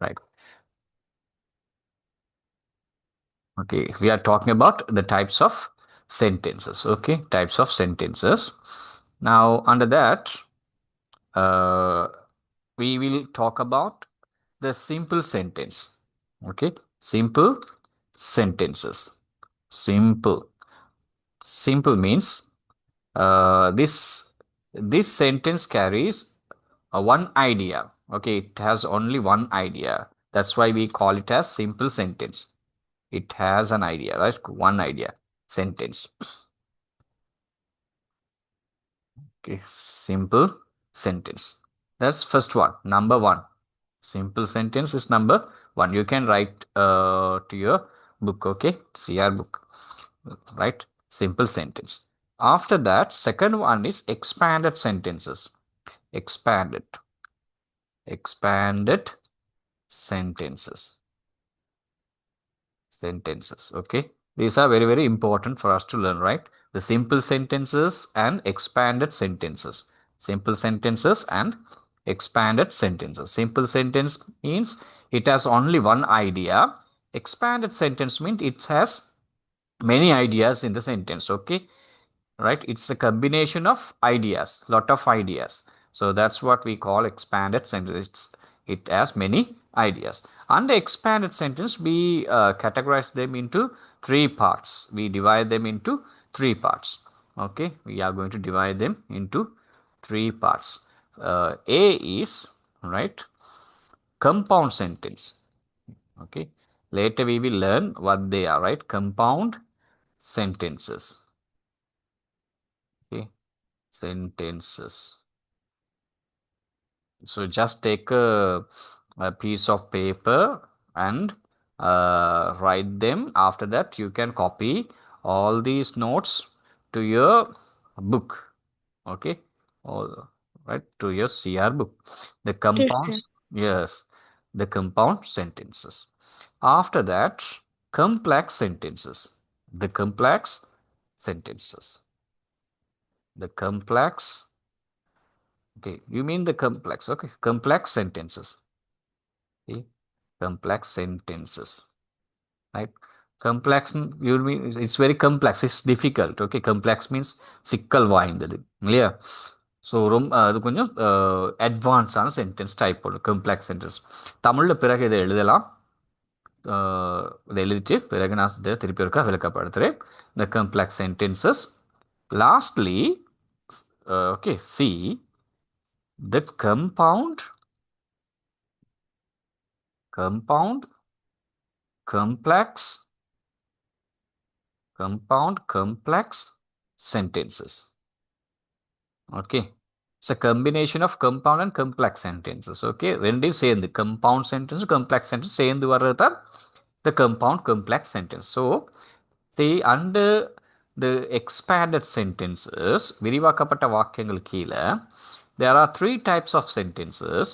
Right. Okay, we are talking about the types of sentences. Okay, types of sentences. Now, under that, uh, we will talk about the simple sentence. Okay, simple sentences. Simple. Simple means this sentence carries one idea. Okay, it has only one idea. That's why we call it as simple sentence. It has an idea, right? One idea sentence. Okay, simple sentence. That's first one. Number one. Simple sentence is number one. You can write to your book. Okay, CR book. Right? Simple sentence. After that, second one is expanded sentences. Expanded. Expanded sentences. Sentences. Okay. These are very, very important for us to learn, right? The simple sentences and expanded sentences. Simple sentences and expanded sentences. Simple sentence means it has only one idea. Expanded sentence means it has many ideas in the sentence. Okay. Right? It's a combination of ideas, lot of ideas. So that's what we call expanded sentence. It has many ideas. Under expanded sentence, we categorize them into three parts. We divide them into three parts. Okay, we are going to divide them into three parts. A is right compound sentence. Okay, later we will learn what they are. Right, compound sentences. Okay, sentences. So just take a piece of paper and write them. After that, you can copy all these notes to your book. Okay, all right, to your CR book. The Yes, sir. compounds, yes, the compound sentences. After that, complex sentences. The complex sentences. The complex. Okay, you mean the complex. Okay, complex sentences. Okay, complex sentences. Right? Complex, you mean it's very complex. It's difficult. Okay, complex means சிக்கல் வாய்ந்தது இல்லையா so ரொம்ப அது கொஞ்சம் அட்வான்ஸான sentence type ஒன்று complex sentence தமிழில் பிறகு இதை எழுதலாம் இதை எழுதிட்டு பிறகு நான் இதை திருப்பி ஒருக்கா விளக்கப்படுத்துகிறேன் இந்த complex sentences lastly okay C that compound complex sentences. Okay, it's a combination of compound and complex sentences. Okay, ரெண்டையும் சேர்ந்து compound sentence complex sentence சேர்ந்து வர்றது தான் the compound complex sentence. So see, under the expanded sentences விரிவாக்கப்பட்ட வாக்கியங்கள் கீழே there are three types of sentences.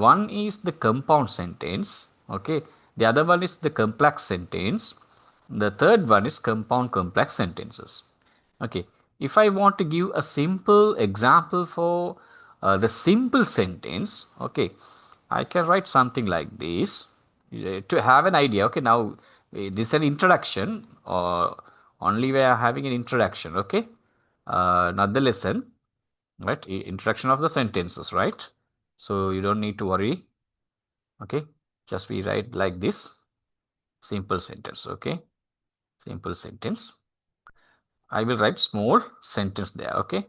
One is the compound sentence. Okay, the other one is the complex sentence. The third one is compound complex sentences. Okay, if I want to give a simple example for the simple sentence, okay, I can write something like this to have an idea. Okay, now this is an introduction, or only we are having an introduction. Okay, not the lesson, right? Introduction of the sentences, right? So you don't need to worry. Okay, just we write like this simple sentence. Okay, simple sentence. I will write small sentence there. Okay,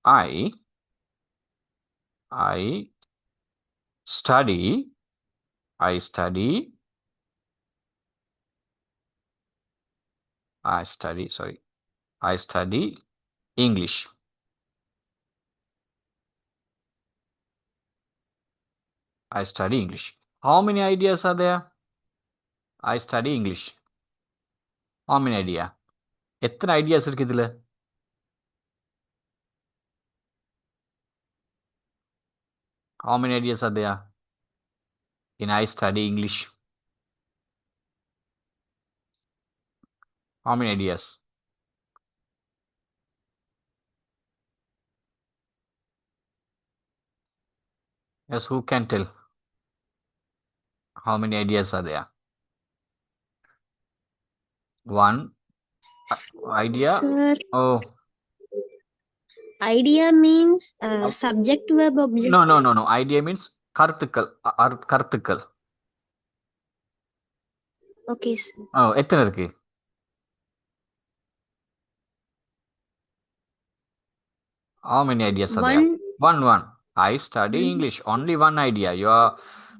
I study I study sorry, I study English. I study English. How many ideas are there? I study English. How many idea? எத்தனை ideas இருக்கு இதுல? How many ideas are there in I study English? How many ideas? Yes, who can tell? How many ideas are there? One idea. Sir, Oh, idea means subject verb object. no. Idea means கருத்துக்கள். கருத்துக்கள். Okay, sir. Oh, எத்தனை இருக்கு? How many ideas are there? One. I study English. Only one idea. You are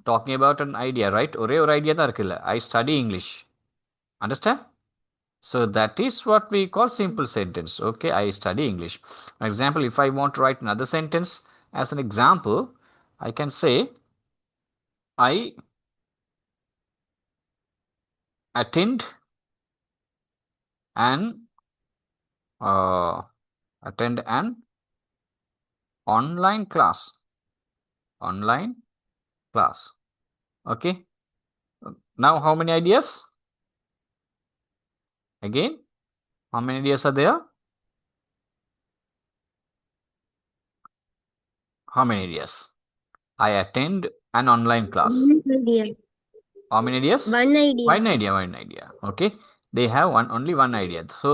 talking about an idea, right? ஒரே ஒரு idea தான் இருக்குல்ல. I study English. Understand? So that is what we call simple sentence. Okay, I study English. For example, if I want to write another sentence as an example, I can say I attend an attend an online class. Online class. Okay. Now how many ideas? Again, how many ideas are there? How many ideas? I attend an online class. One idea. How many ideas? One idea. One idea. Okay. They have only one idea. So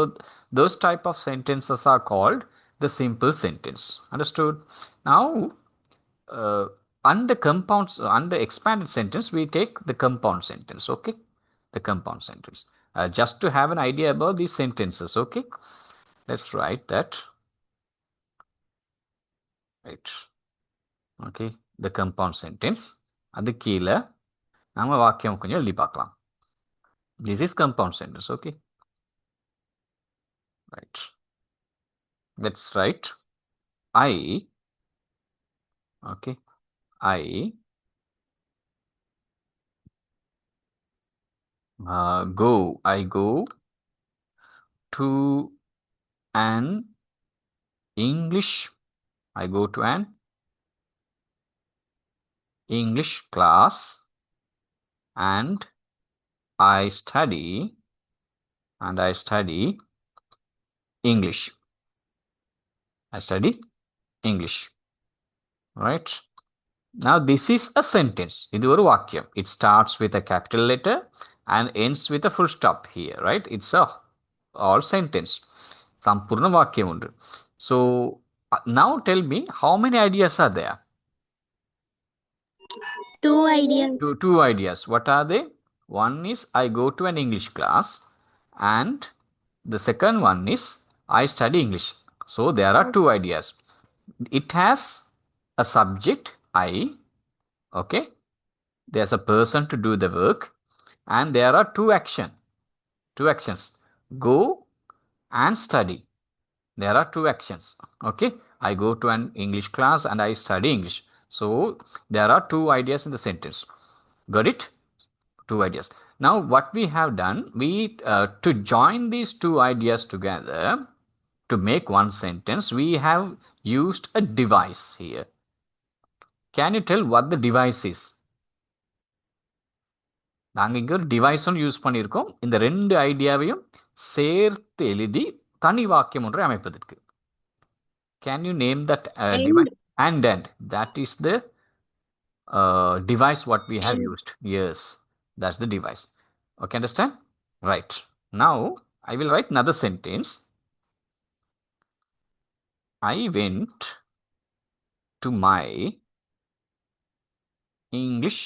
those type of sentences are called the simple sentence. Understood? Now, under compounds, under expanded sentence, we take the compound sentence. Okay. The compound sentence. Just to have an idea about these sentences. Okay. Let's write that. Right. Okay. The compound sentence. அது கீழே நாம வாக்கியம் கொஞ்சம் எழுதி பார்க்கலாம். This is compound sentence. Okay. Right. Let's write I. Okay. I go. I go to an English. I go to an English class and I study English. I study English. Right? Now this is a sentence. இது ஒரு வாக்கியம். It starts with a capital letter and ends with a full stop here. Right? It's a all sentence. சம்பூர்ண வாக்கியம் ஒன்று. So now tell me how many ideas are there? Two ideas. Two ideas. What are they? One is I go to an English class and the second one is I study English. So there are two ideas. It has a subject I. Okay. There's a person to do the work and there are two actions. Go and study. There are two actions. Okay. I go to an English class and I study English. So there are two ideas in the sentence. Got it? Two ideas. Now what we have done, we to join these two ideas together to make one sentence, we have used a device here. Can you tell what the device is? நாங்க இங்க ஒரு device ஒன்று use பண்ணியிருக்கோம் இந்த ரெண்டு ஐடியாவையும் சேர்த்து எழுதி தனி வாக்கியம் ஒன்றை அமைப்பதற்கு. Can you name that device? And that is the device what we have used. Yes, that's the device. Okay, understand? Right. Now I will write another sentence. I went to my English.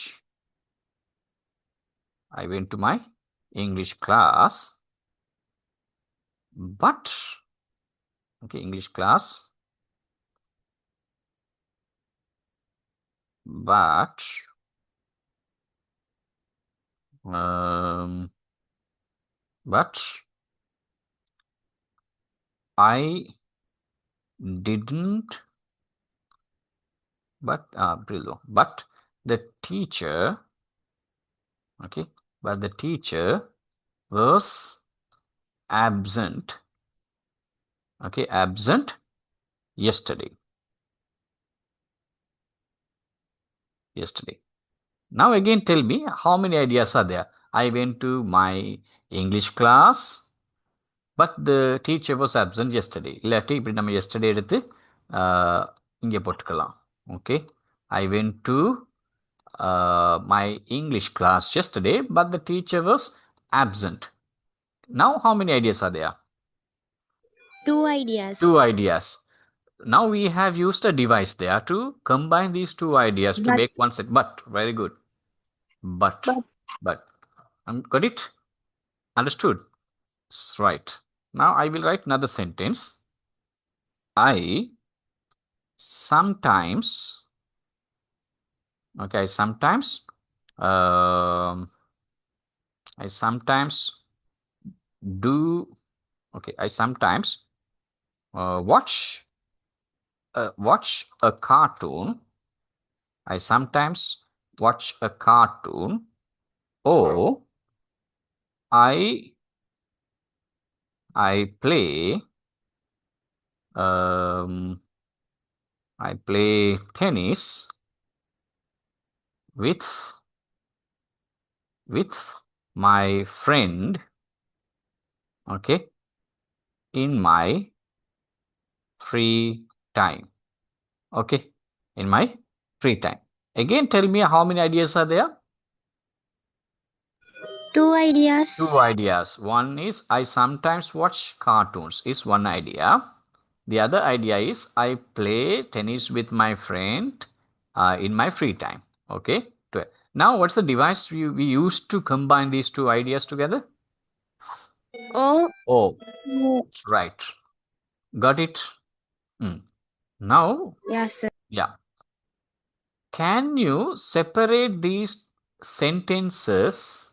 I went to my English class. But okay, English class. But I didn't. But the teacher. Okay, but the teacher was absent. Okay, absent yesterday. Now again tell me how many ideas are there? I went to my English class but the teacher was absent yesterday. இல்லாட்டி இப்படி நம்ம yesterday எடுத்து இங்கே போட்டுக்கலாம். Okay, I went to my English class yesterday, but the teacher was absent. Now, how many ideas are there? 2 ideas. 2 ideas. Now we have used a device there to combine these 2 ideas to But. make one set. But, very good. But. Got it? Understood? Right. Now I will write another sentence. I sometimes, okay, I sometimes do, okay, I sometimes watch a cartoon. I sometimes watch a cartoon, or I play tennis with my friend, okay, in my free time. Okay, in my free time. Again, tell me how many ideas are there? 2 ideas. 2 ideas. One is I sometimes watch cartoons is one idea. The other idea is I play tennis with my friend in my free time. Okay. Now, what's the device we use to combine these 2 ideas together? Oh. Oh, right. Got it? Now, Yes, sir. yeah. Can you separate these sentences,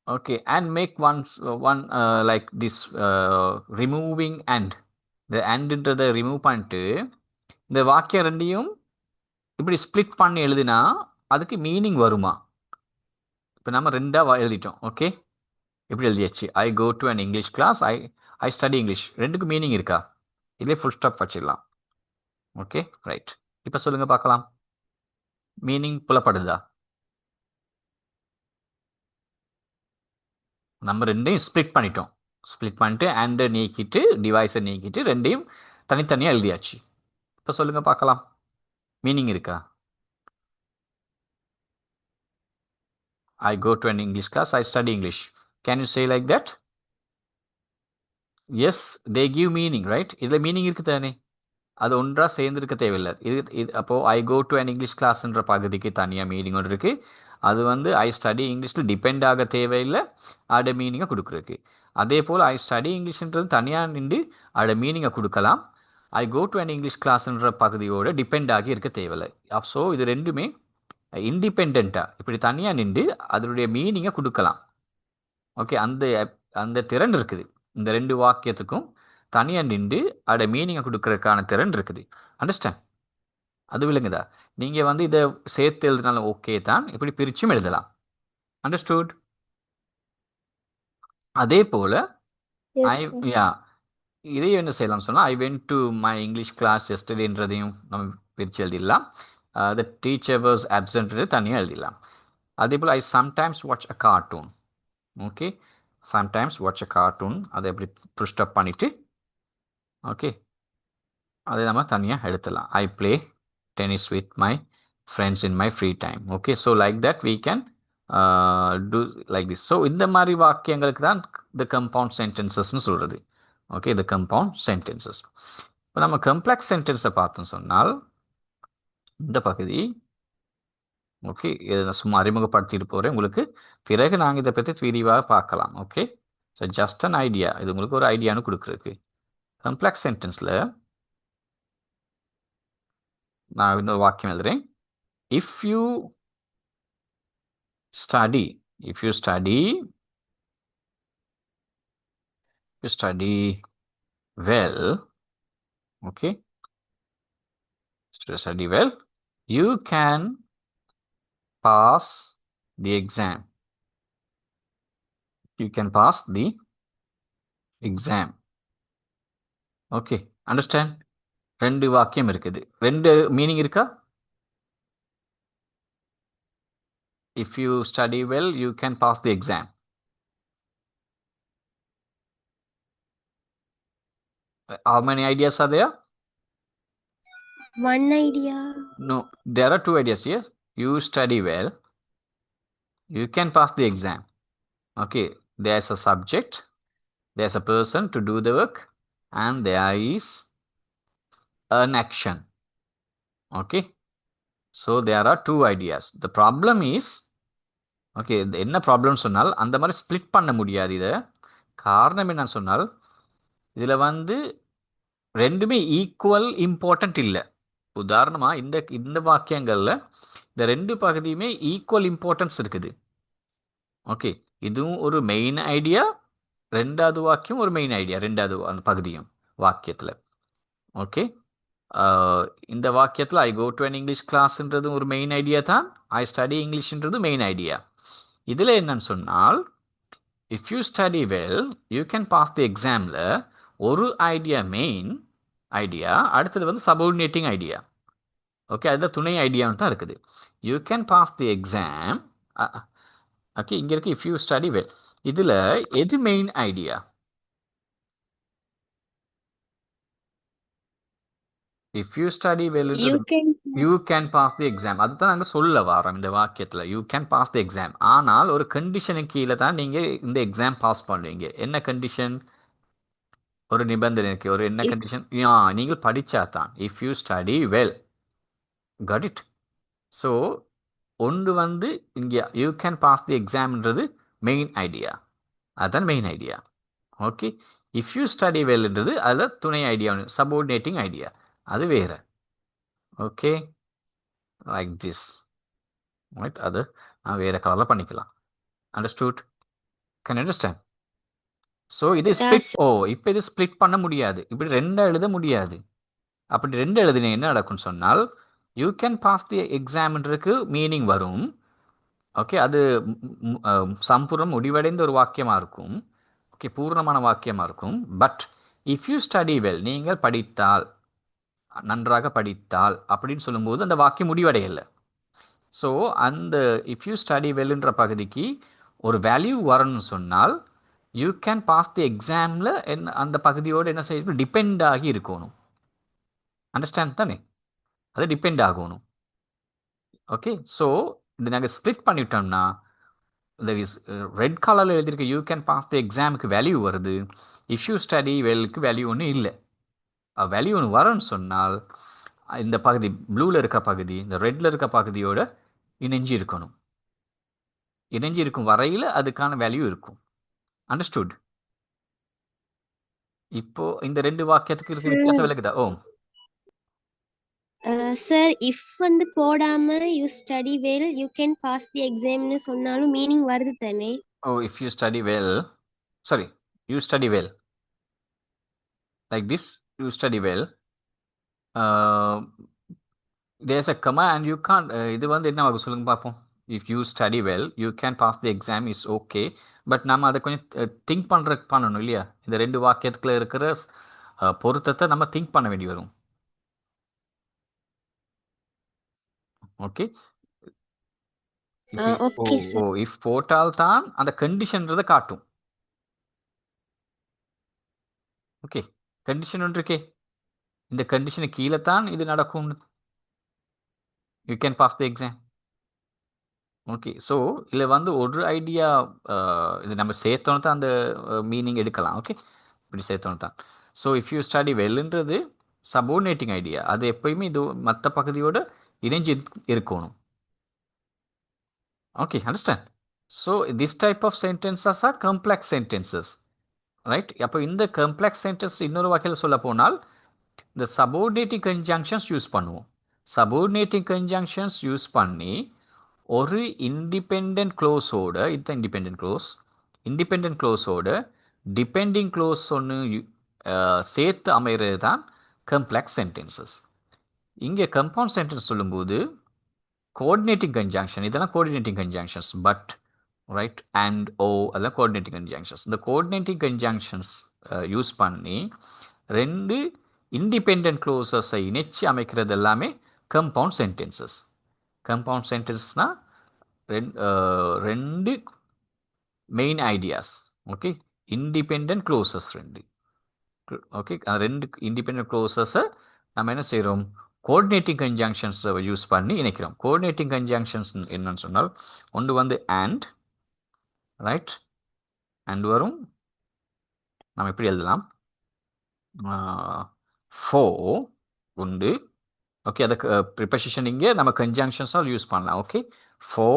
okay, and make one like this removing and the andன்றதை remove பண்ணிட்டு இந்த வாக்கியம் ரெண்டையும் இப்படி split பண்ணி எழுதினா அதுக்கு meaning வருமா? இப்போ நம்ம ரெண்டா எழுதிட்டோம். ஓகே, எப்படி எழுதியாச்சு? I go to an English class, I study English. ரெண்டுக்கு மீனிங் இருக்கா? இதுலேயே ஃபுல் ஸ்டாப் வச்சிடலாம். Okay, right. இப்போ சொல்லுங்க பார்க்கலாம், மீனிங் புலப்படுதா? நம்ம ரெண்டையும் ஸ்ப்ளிட் பண்ணிட்டோம். ஸ்ப்ளிட் பண்ணிட்டு அண்டை நீக்கிட்டு டிவைஸை நீக்கிட்டு ரெண்டையும் தனித்தனியாக எழுதியாச்சு. இப்போ சொல்லுங்க பார்க்கலாம், மீனிங் இருக்கா? I go to an English class, I study English. Can you say like that? Yes, they give meaning, right? இதில் மீனிங் இருக்கு தானே, அது ஒன்றா சேர்ந்துருக்க தேவையில்லை. இது அப்போது ஐ கோ டு அன் இங்கிலீஷ் கிளாஸ்ன்ற பகுதிக்கு தனியாக மீனிங் ஒன்று இருக்குது. அது வந்து ஐ ஸ்டடி இங்கிலீஷில் டிபெண்ட் ஆக தேவையில்லை, அதோட மீனிங்கை கொடுக்குறதுக்கு. அதே போல் ஐ ஸ்டடி இங்கிலீஷ்ன்றது தனியாக நின்று அதோட மீனிங்கை கொடுக்கலாம். I go to an English கிளாஸ்ன்ற பகுதியோடு டிபெண்ட் ஆகி இருக்க தேவையில்லை. ஸோ இது ரெண்டுமே இண்டிபெண்ட்டாக இப்படி தனியாக நின்று அதனுடைய மீனிங்கை கொடுக்கலாம். ஓகே, அந்த திறன் இருக்குது இந்த ரெண்டு வாக்கியத்துக்கும். தனியாக நின்று அதோட மீனிங்கை கொடுக்கறதுக்கான திறன் இருக்குது. அண்டர்ஸ்டாண்ட்? அது விளங்குதா? நீங்கள் வந்து இதை சேர்த்து எழுதினாலும் ஓகே தான், இப்படி பிரிச்சும் எழுதலாம். அண்டர்ஸ்டூட்? அதே போல் இதையும் என்ன செய்யலாம்னு சொன்னால், I went to my English class எஸ்டர்டேன்றதையும் நம்ம பிரித்து எழுதிடலாம். த டீச்சர் வாஸ் அப்சென்ட்ன்றது தனியாக எழுதிடலாம். அதே போல் I sometimes watch a cartoon. Okay, sometimes watch a cartoon, அதை எப்படி புஷ்டப் பண்ணிவிட்டு ஓகே அதை நம்ம தனியாக எடுத்துடலாம். I play tennis with my friends in my free time. Okay, so like that we can do like this. So இந்த மாதிரி வாக்கியங்களுக்கு தான் த கம்பவுண்ட் சென்டென்சஸ்ன்னு சொல்கிறது. Okay, the compound sentences. இப்போ நம்ம கம்ப்ளெக்ஸ் சென்டென்ஸை பார்த்தோம் சொன்னால் இந்த பகுதி, ஓகே, இதை நான் சும்மா அறிமுகப்படுத்திட்டு போகிறேன் உங்களுக்கு. பிறகு நாங்கள் இதை பற்றி விரிவாக பார்க்கலாம். Okay, so just an idea, இது உங்களுக்கு ஒரு ஐடியானு கொடுக்குறதுக்கு. கம்ப்ளெக்ஸ் சென்டென்ஸில் நான் இன்னொரு வாக்கியம் எழுதுறேன். If you study well, okay, study well, you can pass the exam. Okay, understand? ரெண்டு வாக்கியம் இருக்குது, ரெண்டு மீனிங் இருக்கா? If you study well, you can pass the exam. How many ideas are there? One idea. No, there are two ideas here. You study well, you can pass the exam. Okay, there's a subject, there's a person to do the work, and there is an action. Okay, so there are two ideas. The problem is, okay என்ன problem சொன்னால் அந்த மாதிரி split பண்ண முடியாது. இதை காரணம் என்னன்னு சொன்னால் இதில் வந்து ரெண்டுமே ஈக்குவல் இம்பார்ட்டன்ட் இல்லை. உதாரணமாக இந்த இந்த வாக்கியங்களில் இந்த ரெண்டு பகுதியுமே ஈக்குவல் இம்பார்ட்டன்ஸ் இருக்குது. ஓகே, இதுவும் ஒரு மெயின் ஐடியா, ரெண்டாவது வாக்கியம் ஒரு மெயின் ஐடியா, ரெண்டாவது அந்த பகுதியும் வாக்கியத்தில். ஓகே, இந்த வாக்கியத்தில் I go to an English கிளாஸ்ன்றது ஒரு மெயின் ஐடியா தான், ஐ ஸ்டடி இங்கிலீஷ்ன்றது மெயின் ஐடியா. இதில் என்னன்னு சொன்னால் if you study well you can pass the எக்ஸாமில் ஒரு ஐடியா மெயின் ஐடியா, அடுத்தது வந்து சபோர்டினேட்டிங் ஐடியா. ஓகே, அதில் துணை ஐடியான்னு தான் இருக்குது. You can pass the exam. Okay, இங்கே இருக்குது இஃப் யூ ஸ்டடி வெல். இதில் எது main idea? If you study well you can pass the exam, அதுதான் நாங்கள் சொல்ல வரோம் இந்த வாக்கியத்தில். You can pass the exam, ஆனால் ஒரு கண்டிஷனுக்கு கீழே தான் நீங்கள் இந்த எக்ஸாம் பாஸ் பண்ணுவீங்க. என்ன கண்டிஷன்? ஒரு நிபந்தனை இருக்கு. ஒரு என்ன கண்டிஷன்? நீங்கள் படித்தா தான். If you study well, cut it. So ஒன்று வந்து இங்கே யூ கேன் பாஸ் தி எக்ஸாம்ன்றது மெயின் ஐடியா, அதுதான் main idea. Okay, if you study வெல்ன்றது அதில் துணை ஐடியா, சபோர்டினேட்டிங் ஐடியா, அது வேறு. Okay, like this. ரைட், அது நான் வேறு கலரில் பண்ணிக்கலாம். அண்டர்ஸ்டூட்? Can understand? ஸோ இது ஸ்ப்ளிட். இப்போ இது ஸ்ப்ளிட் பண்ண முடியாது, இப்படி ரெண்டாக எழுத முடியாது. அப்படி ரெண்டு எழுதின என்ன நடக்கும்னு சொன்னால் யூ கேன் பாஸ் தி எக்ஸாம்ன்றதுக்கு மீனிங் வரும். ஓகே, அது சம்பூர்ணம் முடிவடைந்த ஒரு வாக்கியமாக இருக்கும். ஓகே, பூர்ணமான வாக்கியமாக இருக்கும். But if you study well, நீங்கள் படித்தால், நன்றாக படித்தால் அப்படின்னு சொல்லும்போது அந்த வாக்கியம் முடிவடையலை. ஸோ அந்த இஃப் யூ ஸ்டடி வெல்ன்ற பகுதிக்கு ஒரு வேல்யூ வரணும்னு சொன்னால் யூ கேன் பாஸ் தி எக்ஸாமில் என்ன அந்த பகுதியோடு என்ன செய்யணும்? டிபெண்ட் ஆகி இருக்கணும். அண்டர்ஸ்டாண்ட் தானே? அது டிபெண்ட் ஆகணும். ஓகே, ஸோ இது நாங்கள் ஸ்ப்ளிட் பண்ணிட்டோம்னா இந்த ரெட் கலரில் எழுதியிருக்க யூ கேன் பாஸ் தி எக்ஸாமுக்கு வேல்யூ வருது, இஃப் யூ ஸ்டடி வெல்லுக்கு வேல்யூ ஒன்றும் இல்லை. வேல்யூ ஒன்று வரும்னு சொன்னால் இந்த பகுதி ப்ளூவில் இருக்க பகுதி இந்த ரெட்டில் இருக்க பகுதியோட இணைஞ்சி இருக்கணும். இணைஞ்சி இருக்கும் வரையில் அதுக்கான வேல்யூ இருக்கும். அண்டர்ஸ்டுட்? இப்போ இந்த ரெண்டு வாக்கியத்துக்கு இருக்க வித்தியாசம் விளக்குதா? சார், இஃப் வந்து போடாம you study well you can pass the எக்ஸாம்னு சொன்னாலும் மீனிங் வருது தானே? If you study well, sorry, you study well like this, you study well, there's a comma and you can't, இது வந்து என்ன ஆகும் சொல்லுங்க பார்ப்போம். If you study well you can pass the exam is okay, but நம்ம அதை கொஞ்சம் think பண்ணணும் இல்லையா? இந்த ரெண்டு வாக்கியத்துக்குள்ள இருக்கிற பொருத்தத்தை நம்ம திங்க் பண்ண வேண்டி வரும். ஓகே, இஃப் போட்டால் தான் அந்த கண்டிஷன்றதை காட்டும். ஓகே, கண்டிஷன் ஒன்று இருக்கே, இந்த கண்டிஷனுக்கு கீழே தான் இது நடக்கும். You can pass the exam. Okay, so இதில் வந்து ஒரு ஐடியா இது நம்ம சேர்த்தோன்னு தான் அந்த மீனிங் எடுக்கலாம். ஓகே, இப்படி சேர்த்தோன்னு தான். ஸோ இஃப் யூ ஸ்டடி வெல்ன்றது சபோர்டினேட்டிங் ஐடியா, அது எப்பயுமே இது மற்ற பகுதியோட இணைஞ்சு இருக்கணும். Okay, understand? So this type of sentences are complex sentences. Right, அப்போ இந்த கம்ப்ளெக்ஸ் சென்டென்ஸ் இன்னொரு வகையில் சொல்ல போனால் இந்த சபோர்டினேட்டிங் கன்ஜங்ஷன்ஸ் யூஸ் பண்ணுவோம். சபோர்டினேட்டிங் கன்ஜங்ஷன்ஸ் யூஸ் பண்ணி ஒரு இண்டிபெண்ட் க்ளோஸோட, இதுதான் இண்டிபெண்ட் க்ளோஸோட டிபெண்டிங் க்ளோஸ் ஒன்று சேர்த்து அமைகிறது தான் கம்ப்ளெக்ஸ் சென்டென்சஸ். இங்கே கம்பவுண்ட் சென்டென்ஸ் சொல்லும்போது கோஆர்டினேட்டிங் கன்ஜங்ஷன், இதெல்லாம் coordinating conjunctions. But right and அதெல்லாம் கோஆர்டினேட்டிங் கன்ஜங்ஷன்ஸ். இந்த கோஆர்டினேட்டிங் கன்ஜங்ஷன்ஸ் யூஸ் பண்ணி ரெண்டு இண்டிபெண்ட் க்ளோஸஸை இணைச்சி அமைக்கிறது எல்லாமே கம்பவுண்ட் சென்டென்சஸ். கம்பவுண்ட் சென்டென்ஸ்னால் ரெண்டு main ideas. Okay, independent closes ரெண்டு. ஓகே, ரெண்டு இண்டிபெண்ட் க்ளோசஸை நம்ம என்ன செய்கிறோம்? கோஆர்டினேட்டிங் கன்ஜங்ஷன்ஸ் யூஸ் பண்ணி இணைக்கிறோம். கோஆர்டினேட்டிங் கன்ஜங்ஷன்ஸ் என்னன்னு சொன்னால் ஒன்று வந்து அண்ட், ரைட், அண்ட் வரும். நம்ம எப்படி எழுதலாம்? ஃபோ உண்டு. ஓகே, அதுக்கு ப்ரிப்போசிஷன் இங்கே நம்ம கன்ஜங்ஷன்ஸால் யூஸ் பண்ணலாம். ஓகே, ஃபோ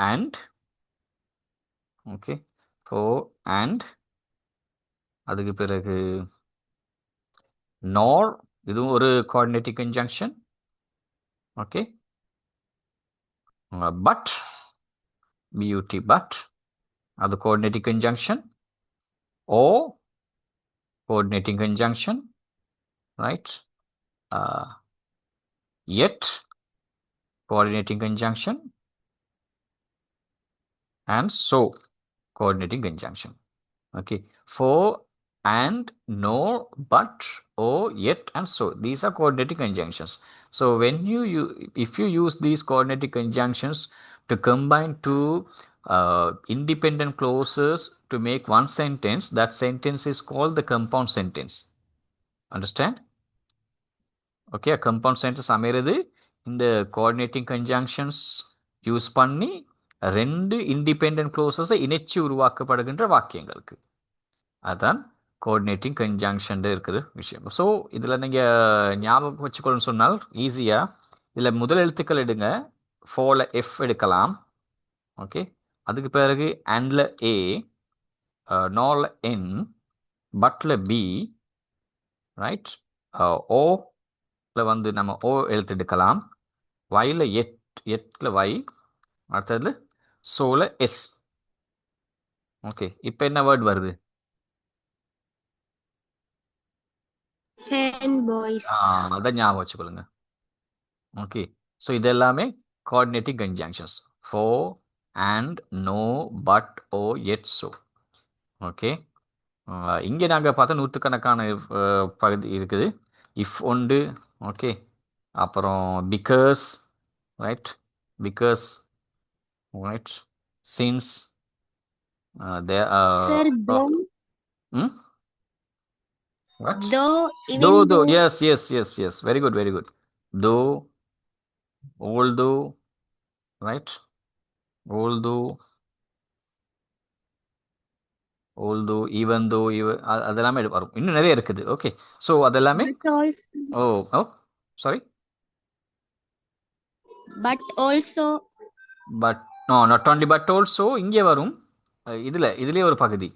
அண்ட், ஓகே, ஃபோ அண்ட், அதுக்கு பிறகு நார், இதுவும் ஒரு coordinating conjunction. Okay, but, beauty but, அது coordinating conjunction. O, coordinating conjunction, right? Yet, coordinating conjunction, and so, coordinating conjunction. Okay, for, and, nor, but, or, yet, and so. These are coordinating conjunctions. So when if you use these coordinating conjunctions to combine two independent clauses to make one sentence, that sentence is called the compound sentence. Understand? Okay, compound sentence அமைகிறது இந்த coordinating conjunctions use பண்ணி ரெண்டு independent க்ளோசஸை இணைச்சு உருவாக்கப்படுகின்ற வாக்கியங்களுக்கு. அதுதான் coordinating conjunction இருக்கிற விஷயம். So இதில் நீங்கள் ஞாபகம் வச்சுக்கொள்ளணும்னு சொன்னால் ஈஸியாக இதில் முதல் எழுத்துக்கள் எடுங்க. ஃபோரில் எஃப் எடுக்கலாம். ஓகே, அதுக்கு பிறகு அண்டில் ஏ, நாரில் என், பட்டில் பி, ரைட், ஓ வந்து நம்ம ஓ எழுத்து எடுக்கலாம். வையில் எட்டில் வை, அடுத்தது சோல எஸ். ஓகே, இப்போ என்ன வேர்ட் வருது? FANBOYS. அதான் ஞாபகம் வச்சுக்கொள்ளுங்க. ஓகே, ஸோ இது எல்லாமே coordinating conjunctions. For and, nor, but, or, yet, so. Okay, இங்கே நாங்கள் பார்த்தா நூற்றுக்கணக்கான பகுதி இருக்குது. இஃப் உண்டு. ஓகே, அப்புறம் because, right, because, right, since, sir what? though, even Though, though. yes. Very good. Though, although, right? Although, even though, அதெல்லாமே வரும். இன்னும் நிறைய இருக்குது. ஓகே, ஸோ அதெல்லாமே sorry, but also, but no, not only but also இங்கே வரும். இதுலேயே ஒரு பகுதி.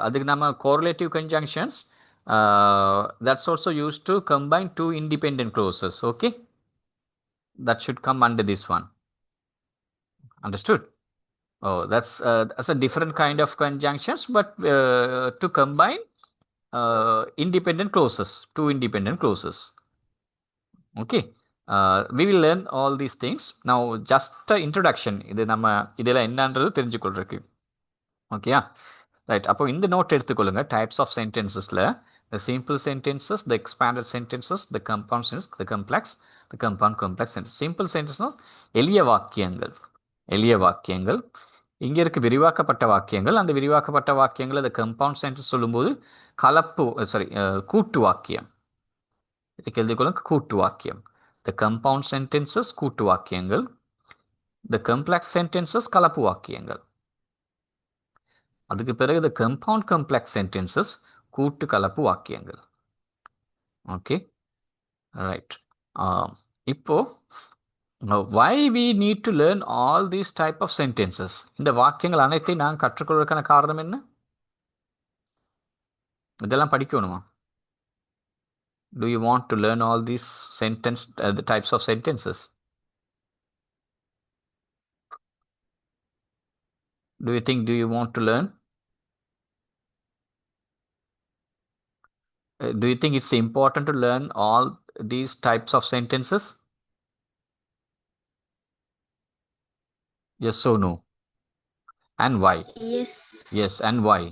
அதுக்கு நம்ம correlative conjunctions, that's also used to combine two independent clauses. Okay, that should come under this one. Understood? Oh, that's a different kind of conjunctions, but to combine independent clauses, two independent clauses. Okay, we will learn all these things now. Just introduction, இது நம்ம இதெல்லாம் என்னன்றது தெரிஞ்சுக்கொள்றதுக்கு. ஓகேயா, right. அப்போ இந்த note எடுத்துக்கொள்ளுங்க. Types of சென்டென்சஸில் the simple sentences, the expanded sentences, the compound sentences, the complex, the compound complex sentences. Simple sentences எளிய வாக்கியங்கள். இங்கே இருக்க விரிவாக்கப்பட்ட வாக்கியங்கள். அந்த விரிவாக்கப்பட்ட வாக்கியங்கள் அந்த கம்பவுண்ட் சென்டென்ஸ் சொல்லும்போது கூட்டு வாக்கியம். இதுக்கு எழுதிக்கொள்ளுங்க, கூட்டு வாக்கியம். the compound sentences கூட்டு வாக்கியங்கள், the complex sentences கலப்பு வாக்கியங்கள். அதுக்கு பிறகு the compound complex sentences கூட்டு கலப்பு வாக்கியங்கள். Okay, right. இப்போ why we need to learn all these type of sentences? இந்த வாக்கியங்கள் அனைத்தையும் நான் கற்றுக்கொள்வதற்கான காரணம் என்ன? இதெல்லாம் படிக்கணுமா? Do you want to learn all these the types of sentences? Do you want to learn? Do you think it's important to learn all these types of sentences? Yes or no? And why? Yes, and why?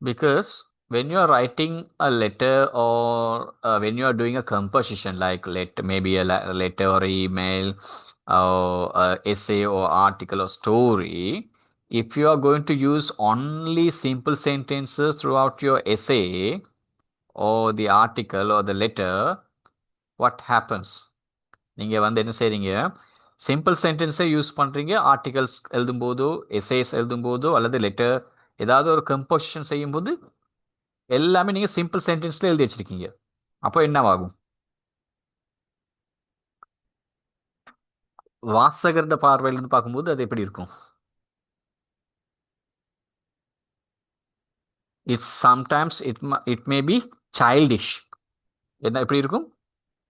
Because when you are writing a letter or when you are doing a composition like maybe a letter or email or essay or article or story, if you are going to use only simple sentences throughout your essay, or the article or the letter, what happens? நீங்க வந்து என்ன செய்றீங்க, simple சென்டென்ஸை use பண்றீங்க articles எழுதும்போதோ essays எழுதும்போதோ அல்லது letter ஏதாவது ஒரு composition செய்யும்போது எல்லாமே நீங்க சிம்பிள் சென்டென்ஸ்ல எழுதி வச்சிருக்கீங்க. அப்போ என்னவாகும்? வாசகர்ட பார்வையிலிருந்து பார்க்கும்போது அது எப்படி இருக்கும்? It's sometimes it may be childish. என்ன எப்படி இருக்கும்?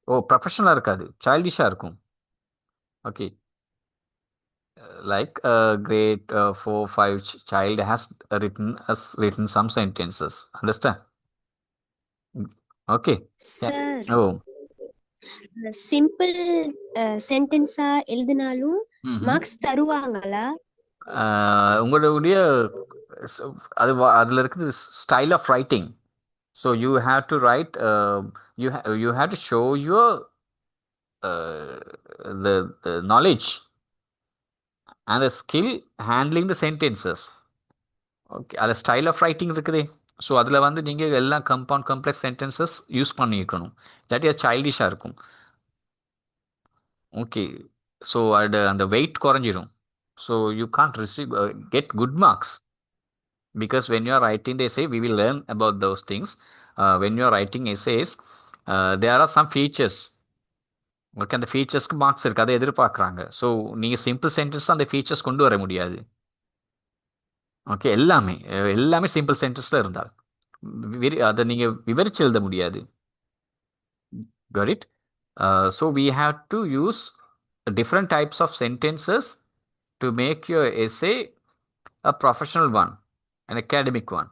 ஓ, ப்ரொஃபஷனலாக இருக்காது, சைல்டிஷாக இருக்கும். Okay, like a grade 4 5 child has written some sentences, understand? Okay. Sir Oh. Simple சென்டென்ஸா எழுதினாலும் மார்க்ஸ் தருவாங்களா? உங்களுடைய அதில் இருக்குது style of writing. So you have to write, you have to show your the knowledge and the skill handling the sentences. Okay, அதில் style of writing இருக்குது. So அதில் வந்து நீங்கள் எல்லாம் கம்பவுண்ட் காம்ப்ளெக்ஸ் சென்டென்சஸ் யூஸ் பண்ணியிருக்கணும், இல்லாட்டி அது சைல்டிஷாக இருக்கும். ஓகே, ஸோ அந்த வெயிட் குறைஞ்சிரும். So you can't get good marks. Because when you are writing the essay, we will learn about those things. When you are writing essays, there are some features. உங்களுக்கு அந்த ஃபீச்சர்ஸ்க்கு marks இருக்குது, அதை எதிர்பார்க்குறாங்க. So நீங்கள் simple sentence அந்த features கொண்டு வர முடியாது. ஓகே, எல்லாமே சிம்பிள் சென்டென்ஸில் இருந்தால் அதை நீங்கள் விவரித்து எழுத முடியாது. Got it? So we have to use different types of sentences to make your essay a professional one, an academic one.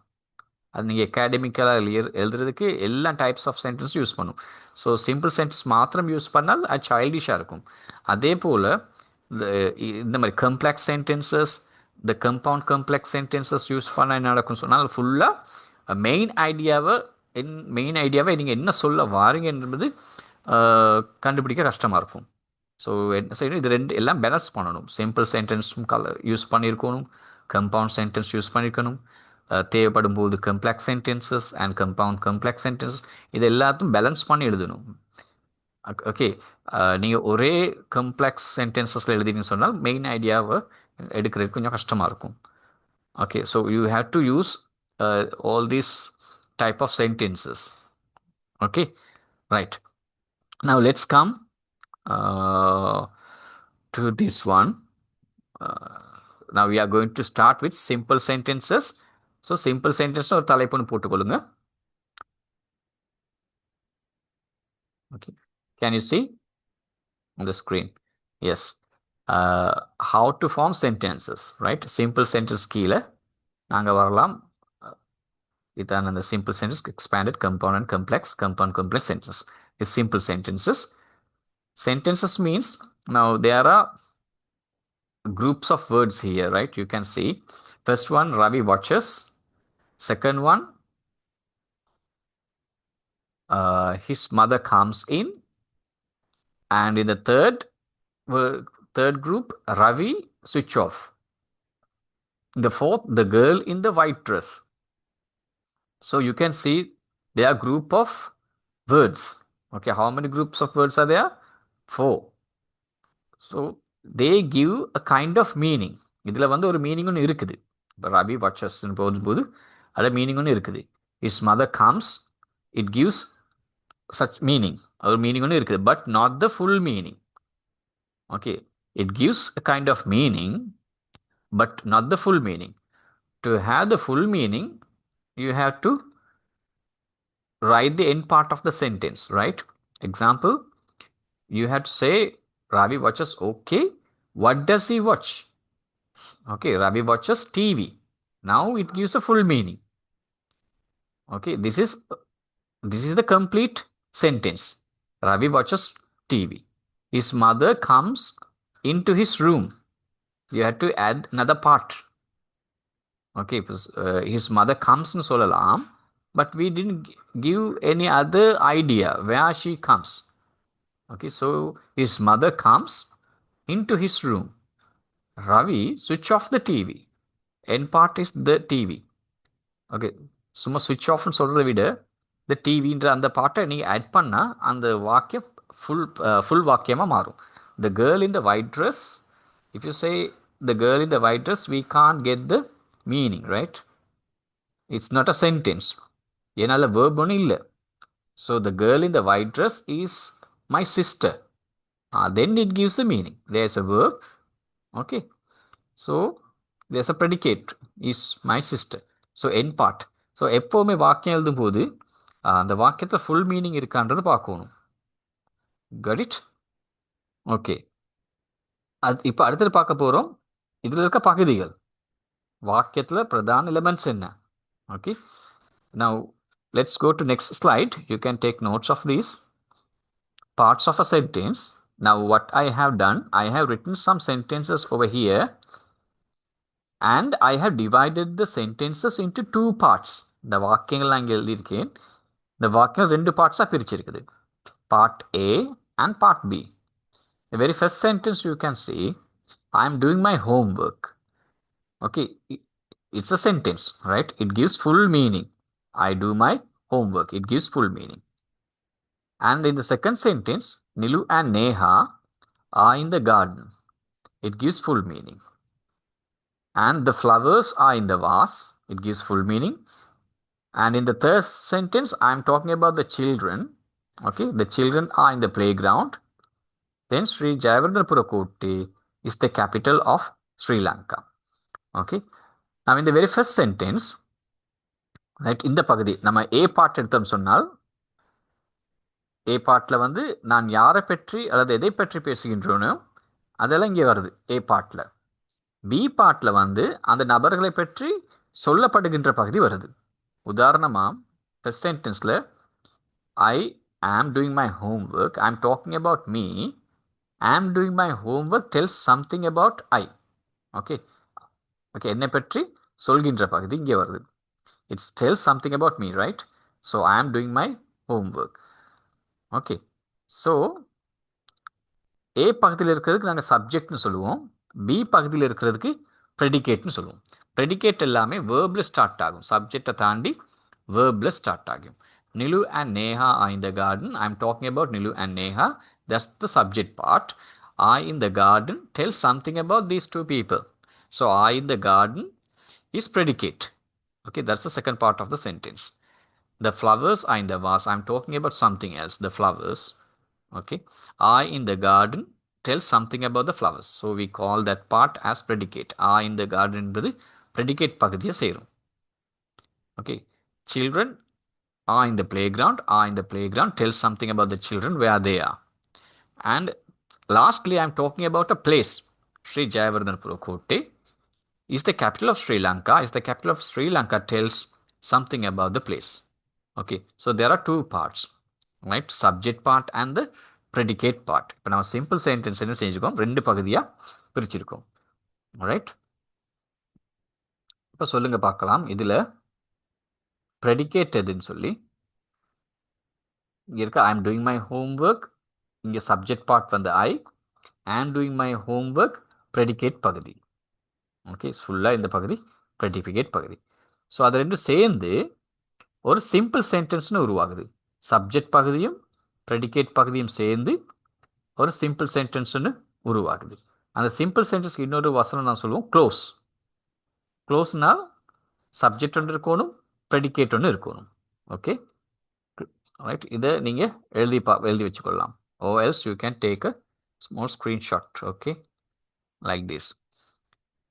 அது நீங்கள் அகாடமிக்கலாக எழுதுறதுக்கு எல்லா டைப்ஸ் ஆஃப் சென்டென்ஸ் யூஸ் பண்ணும். ஸோ சிம்பிள் சென்டென்ஸ் மாத்திரம் யூஸ் பண்ணால் அது சைல்டிஷாக இருக்கும். அதே போல் இந்த மாதிரி கம்ப்ளெக்ஸ் சென்டென்சஸ், இந்த கம்பவுண்ட் கம்ப்ளெக்ஸ் சென்டென்சஸ் யூஸ் பண்ணால் என்ன நடக்கும்னு சொன்னால் ஃபுல்லாக மெயின் ஐடியாவை நீங்கள் என்ன சொல்ல வாரீங்க என்பது கண்டுபிடிக்க கஷ்டமாக இருக்கும். ஸோ என்ன செய்யணும், இது ரெண்டு எல்லாம் பேலன்ஸ் பண்ணணும். சிம்பிள் சென்டென்ஸும் யூஸ் பண்ணியிருக்கணும், கம்பவுண்ட் சென்டென்ஸ் யூஸ் பண்ணியிருக்கணும், தேவைப்படும் போது complex sentences and compound complex sentences இது எல்லாத்தையும் பேலன்ஸ் பண்ணி எழுதணும். ஓகே, நீங்கள் ஒரே கம்ப்ளெக்ஸ் சென்டென்சஸில் எழுதிங்கன்னு சொன்னால் மெயின் ஐடியாவை எடுக்கிறதுக்கு கொஞ்சம் கஷ்டமாக இருக்கும். Okay, so you have to use all these type of sentences. Okay, right. Now let's come to this one. Now we are going to start with simple sentences. So simple sentence ஒரு தலைப்புன்னு போட்டுக்கொள்ளுங்க. Okay, can you see on the screen? Yes. How to form sentences, right? Simple sentence கீழே நாங்கள் வரலாம். இதான் அந்த simple sentence, expanded, compound and complex, compound complex sentences. It's simple sentences. Sentences means, now there are groups of words here, right? You can see first one, Ravi watches. Second one, his mother comes in. And in the third group, Ravi switch off. In the fourth, the girl in the white dress. So you can see there are group of words. Okay, how many groups of words are there? 4. So they give a kind of meaning. இதில் வந்து ஒரு meaning ஒன்று இருக்குது. இப்போ ரவி வாட்சஸ்ன்னு போகும்போது அதில் meaning ஒன்று இருக்குது. Is mother comes, it gives such meaning. ஒரு மீனிங் ஒன்று இருக்குது, but not the full meaning. Okay, it gives a kind of meaning, but not the full meaning. To have the full meaning, you have to write the end part of the sentence, right? Example, you have to say, Ravi watches, okay, what does he watch? Okay, Ravi watches TV. Now it gives a full meaning. Okay, this is the complete sentence. Ravi watches TV. His mother comes into his room. You have to add another part. Okay, his mother comes in சொல்லலாம், but we didn't give any other idea where she comes. Okay, so his mother comes into his room. Ravi switch off the TV. End part is the TV. Okay, சும்மா switch off சொல்றதை விட இந்த டிவின்ற அந்த பாட்டை நீங்கள் add பண்ணால் அந்த வாக்கியம் ஃபுல் வாக்கியமாக மாறும். The girl in the white dress, if you say the girl in the white dress, we can't get the meaning, right? It's not a sentence. ஏன்னால verb ஒன்றும் இல்லை. So the girl in the white dress is my sister. Then it gives the meaning. There's a verb. Okay. So there's a predicate, is my sister. So end part. So எப்போவுமே வாக்கியம் எழுதும் போது அந்த வாக்கியத்தில் full meaning இருக்கான்றது பார்க்கணும். Got it? Okay. இப்போ அடுத்தது பார்க்க போகிறோம் இதில் இருக்க பகுதிகள். வாக்கியத்தில் பிரதான எலிமெண்ட்ஸ் என்ன? Okay. Now let's go to next slide. You can take notes of these parts of a sentence. Now what I have done, I have written some sentences over here and I have divided the sentences into two parts. The வாக்கியங்கள் நான் இங்கே எழுதியிருக்கேன். இந்த வாக்கியம் ரெண்டு பார்ட்ஸாக பிரிச்சிருக்குது. Part A and Part B. The very first sentence you can see, I am doing my homework. Okay, it's a sentence, right? It gives full meaning. I do my homework. It gives full meaning. And in the second sentence, Nilu and Neha are in the garden. It gives full meaning. And the flowers are in the vase. It gives full meaning. And in the third sentence, I'm talking about the children. Okay, the children are in the playground. Then Sri Jayawardhanapura Kotte is the capital of Sri Lanka. Okay, now in the very first sentence, right, இந்த பகுதி நம்ம A part எடுத்தோம் சொன்னால் A பார்ட்டில் வந்து நான் யாரை பற்றி அல்லது எதை பற்றி பேசுகின்றோனோ அதெல்லாம் இங்கே வருது A பார்ட்டில். பி பார்ட்டில் வந்து அந்த நபர்களை பற்றி சொல்லப்படுகின்ற பகுதி வருது. உதாரணமாக first சென்டென்ஸில் I am doing my homework, ஐ ஆம் talking about me, I am doing my homework tells something about I. Okay okay, என்னை பற்றி சொல்கின்ற பகுதி இங்கே வருது. It's tells something about me, right? So I am doing my homework. Okay, so ஏ பகுதியில் இருக்கிறதுக்கு நாங்கள் சப்ஜெக்ட்னு சொல்லுவோம், பி பகுதியில் இருக்கிறதுக்கு ப்ரெடிகேட்னு சொல்லுவோம். ப்ரெடிகேட் எல்லாமே வேர்பில் ஸ்டார்ட் ஆகும், சப்ஜெக்டை தாண்டி வேர்பில் ஸ்டார்ட் ஆகும். Nilu and Neha are in the garden. I am talking about Nilu and Neha. That's the subject part. I in the garden tells something about these two people. So I in the garden is predicate. Okay, that's the second part of the sentence. The flowers are in the vase. I am talking about something else, the flowers. Okay, I in the garden tells something about the flowers. So we call that part as predicate. I in the garden என்பது predicate பகுதியை சேரும். Okay, children are in the playground. Are in the playground tells something about the children, where they are. And lastly, I am talking about a place. Sri Jayawardhanapura Kotte is the capital of Sri Lanka. Is the capital of Sri Lanka tells something about the place. Okay, so there are two parts, right? Subject part and the predicate part. இப்போ நம்ம simple sentence என்ன செஞ்சுருக்கோம், ரெண்டு பகுதியாக பிரிச்சிருக்கோம், right? இப்போ சொல்லுங்க பார்க்கலாம், இதில் ப்ரெடிகேட் எதுன்னு சொல்லி இங்கே இருக்க I am doing my homework, இங்கே சப்ஜெக்ட் பார்ட் வந்து I am doing my homework predicate பகுதி. ஓகே, ஃபுல்லாக இந்த பகுதி ப்ரெடிகேட் பகுதி. ஸோ அது ரெண்டும் சேர்ந்து ஒரு சிம்பிள் சென்டென்ஸ்னு உருவாகுது. சப்ஜெக்ட் பகுதியும் ப்ரெடிகேட் பகுதியும் சேர்ந்து ஒரு சிம்பிள் சென்டென்ஸ்னு உருவாகுது. அந்த சிம்பிள் சென்டென்ஸ்க்கு இன்னொரு வசனம் நான் சொல்லுவோம் க்ளோஸ். க்ளோஸ்னால் சப்ஜெக்ட் ஒன்று இருக்கணும், ப்ரெடிகேட் ஒன்று இருக்கணும். ஓகே ரைட், இதை நீங்கள் எழுதி வச்சுக்கொள்ளலாம். or else you can take a small screenshot. Okay, like this.